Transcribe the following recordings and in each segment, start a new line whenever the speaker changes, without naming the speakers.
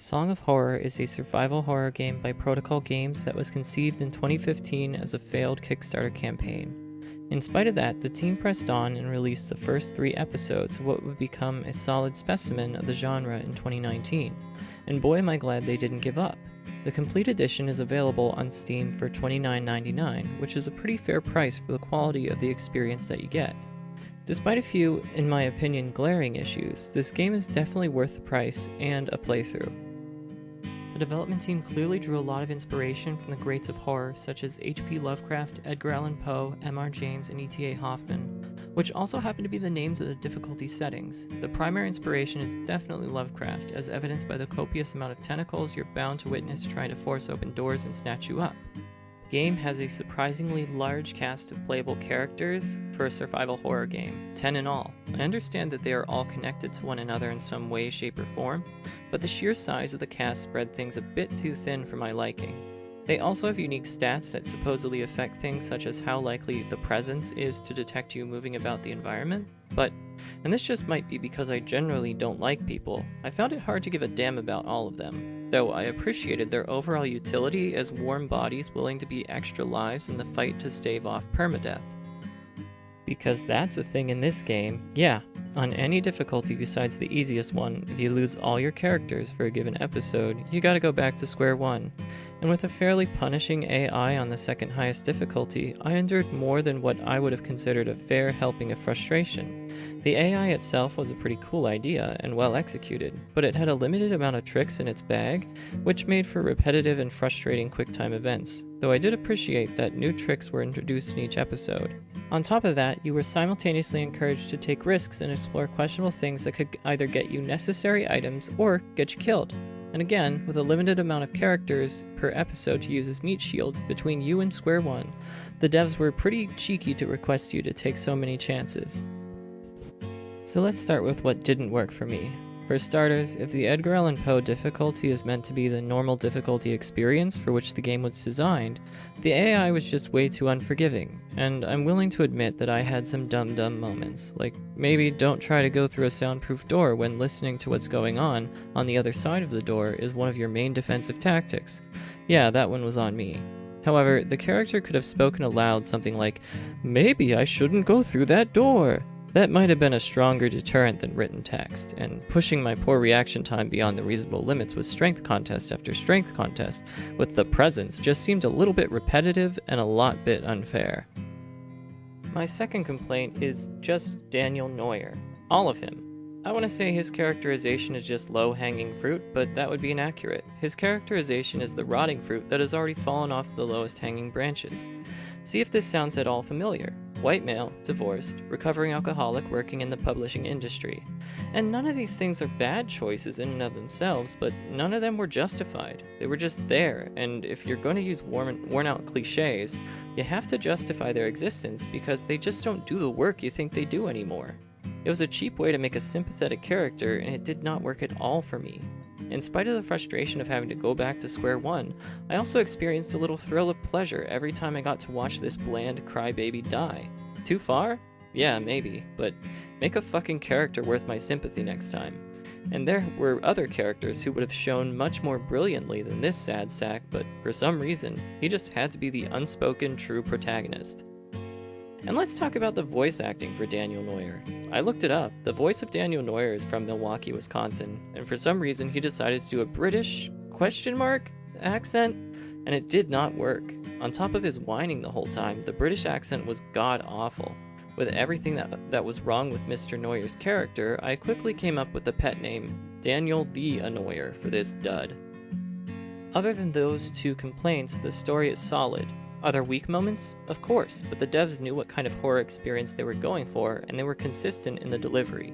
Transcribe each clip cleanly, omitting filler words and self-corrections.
Song of Horror is a survival horror game by Protocol Games that was conceived in 2015 as a failed Kickstarter campaign. In spite of that, the team pressed on and released the first 3 episodes of what would become a solid specimen of the genre in 2019, and boy am I glad they didn't give up. The complete edition is available on Steam for $29.99, which is a pretty fair price for the quality of the experience that you get. Despite a few, in my opinion, glaring issues, this game is definitely worth the price and a playthrough. The development team clearly drew a lot of inspiration from the greats of horror such as H.P. Lovecraft, Edgar Allan Poe, M.R. James, and E.T.A. Hoffman, which also happen to be the names of the difficulty settings. The primary inspiration is definitely Lovecraft, as evidenced by the copious amount of tentacles you're bound to witness trying to force open doors and snatch you up. The game has a surprisingly large cast of playable characters for a survival horror game, 10 in all. I understand that they are all connected to one another in some way, shape, or form, but the sheer size of the cast spread things a bit too thin for my liking. They also have unique stats that supposedly affect things such as how likely the presence is to detect you moving about the environment, but, and this just might be because I generally don't like people, I found it hard to give a damn about all of them, though I appreciated their overall utility as warm bodies willing to be extra lives in the fight to stave off permadeath. Because that's a thing in this game, yeah. On any difficulty besides the easiest one, if you lose all your characters for a given episode, you gotta go back to square one. And with a fairly punishing AI on the second highest difficulty, I endured more than what I would have considered a fair helping of frustration. The AI itself was a pretty cool idea and well executed, but it had a limited amount of tricks in its bag, which made for repetitive and frustrating QuickTime events, though I did appreciate that new tricks were introduced in each episode. On top of that, you were simultaneously encouraged to take risks and explore questionable things that could either get you necessary items or get you killed. And again, with a limited amount of characters per episode to use as meat shields between you and square one, the devs were pretty cheeky to request you to take so many chances. So let's start with what didn't work for me. For starters, if the Edgar Allan Poe difficulty is meant to be the normal difficulty experience for which the game was designed, the AI was just way too unforgiving, and I'm willing to admit that I had some dumb moments, like maybe don't try to go through a soundproof door when listening to what's going on the other side of the door is one of your main defensive tactics. Yeah, that one was on me. However, the character could have spoken aloud something like, "Maybe I shouldn't go through that door." That might have been a stronger deterrent than written text, and pushing my poor reaction time beyond the reasonable limits with strength contest after strength contest with the presence just seemed a little bit repetitive and a lot bit unfair. My second complaint is just Daniel Neuer. All of him. I want to say his characterization is just low-hanging fruit, but that would be inaccurate. His characterization is the rotting fruit that has already fallen off the lowest hanging branches. See if this sounds at all familiar. White male, divorced, recovering alcoholic working in the publishing industry. And none of these things are bad choices in and of themselves, but none of them were justified. They were just there, and if you're going to use worn out cliches, you have to justify their existence because they just don't do the work you think they do anymore. It was a cheap way to make a sympathetic character, and it did not work at all for me. In spite of the frustration of having to go back to square one, I also experienced a little thrill of pleasure every time I got to watch this bland crybaby die. Too far? Yeah, maybe, but make a fucking character worth my sympathy next time. And there were other characters who would have shown much more brilliantly than this sad sack, but for some reason, he just had to be the unspoken true protagonist. And let's talk about the voice acting for Daniel Neuer. I looked it up. The voice of Daniel Neuer is from Milwaukee, Wisconsin, and for some reason he decided to do a British ? Accent, and it did not work. On top of his whining the whole time, the British accent was god-awful. With everything that was wrong with Mr. Neuer's character, I quickly came up with the pet name, Daniel the Annoyer, for this dud. Other than those 2 complaints, the story is solid. Are there weak moments? Of course, but the devs knew what kind of horror experience they were going for, and they were consistent in the delivery.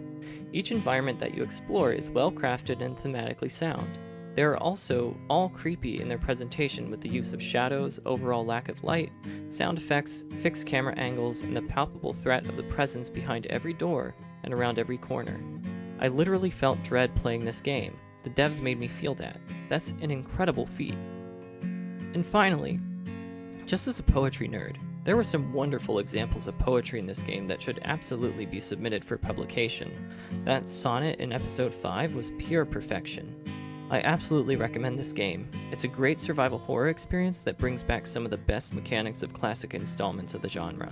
Each environment that you explore is well crafted and thematically sound. They are also all creepy in their presentation with the use of shadows, overall lack of light, sound effects, fixed camera angles, and the palpable threat of the presence behind every door and around every corner. I literally felt dread playing this game. The devs made me feel that. That's an incredible feat. And finally, just as a poetry nerd, there were some wonderful examples of poetry in this game that should absolutely be submitted for publication. That sonnet in episode 5 was pure perfection. I absolutely recommend this game. It's a great survival horror experience that brings back some of the best mechanics of classic installments of the genre.